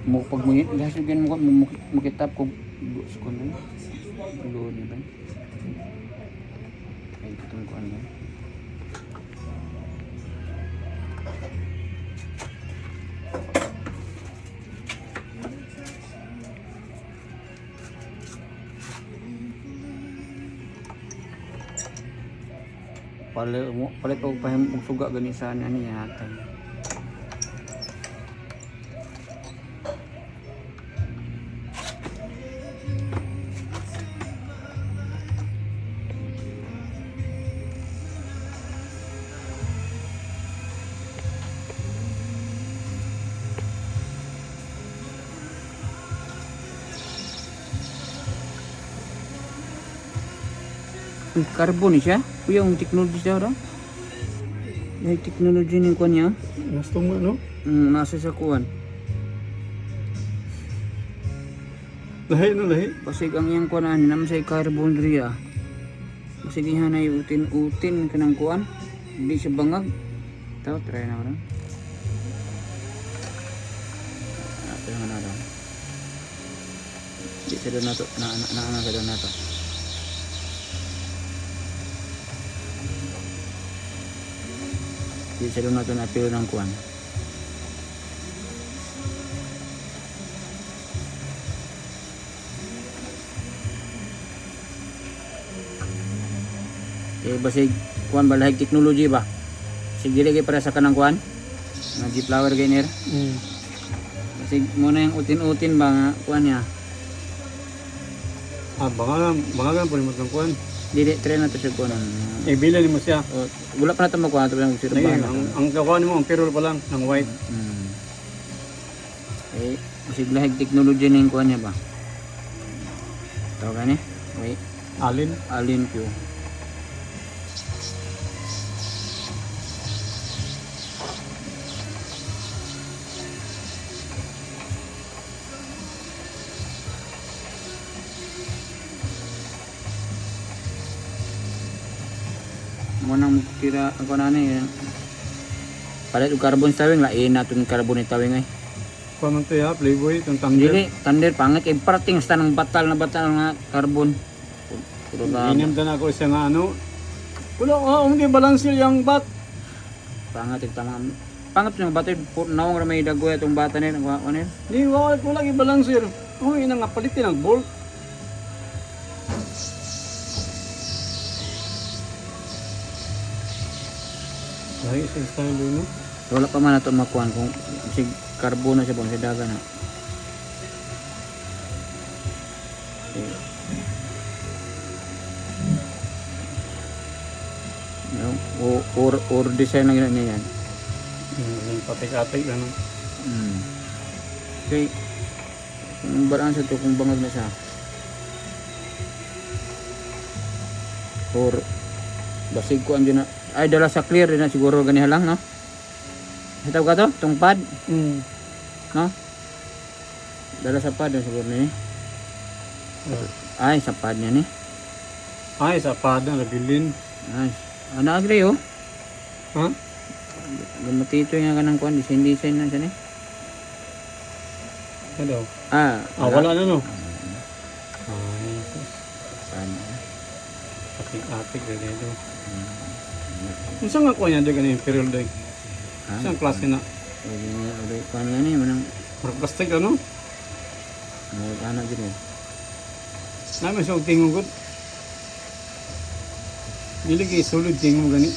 mo pag mo dahil gan mo makitap ko sa kuno lo ni ba ay kitong kuan ba palit og pahim og suga gani sa ani hatay. Carbon siya? Kuya, yung technology siya rin? Yung technology ng kuwan niya? Gusto mo, no? Nasa sa kuwan. Lahi na lahi. Basig ang iyang kuwan naman sa carbon diriya. Basig ihan ay utin-utin kanang kuwan. Hindi siya bangag. Ito, try na ko rin. Ito yung ano rin. Hindi siya doon na ito. Na doon na ito. Hindi siya doon na ito na-appeal ng kuwan. Eh, basig kuan ba lahig technology ba? Sige lagi para sa kanang kuan. Nga G-flower gainer. Basig mo na yung utin-utin ba nga kuan niya. Baka po limot ng kuhan. Dili try na to siya kuan. Bilan mo siya. Wala pa na tama kuan to lang sir ba. Ang kakuha mo, ang pirol pa lang, ng white. Eh, basig lahig technology na yung kuan niya ba? Tawag ni? Wait. Alin Q. Mo nang tira ako na ni palit og carbon tawing lain na tong carbon tawing ay Kuha man to ya, Playboy, itong thunder. dili tander pangit kay parating sa nang batal nga carbon puro ka Inamdan ako isa nga ano. Wala, hindi balansil yung bat. pangit tama pangit yung batal nawong ra may dagoy atong bata ni ano ni Di, wala i-balansir. Uy, ina nga palitin ang bolt. Lagi sa style doon, no? wala pa man ato makuan kung sig carbon na siya bang sa dagan na or design na ganyan yan. Yung patik-atik lang, no? Okay. Kung baraan sa to kung bangag na siya. Or basig ko andyan na. Ay dala sa clear din na siguro ganiha lang no. Hitaw ka to? Tong pad? No? Dala sa pad na siguro ni. Ay sa pad niya ni. Ay, sa pada, nabilin. Ay. Ano agri oh? Ha? Gamatito yung kanang kuan design na siya ni. Ano? Wala Wala na, no? Ay, Sana. patik-atik na dito. Saan nga kuha niya doon ganun yung period doon? Saan klase na? Ulit kuan nga ni manang Parang plastic, ano? anak gid. Namin siya tingog. Dili kay sulod tingog gani.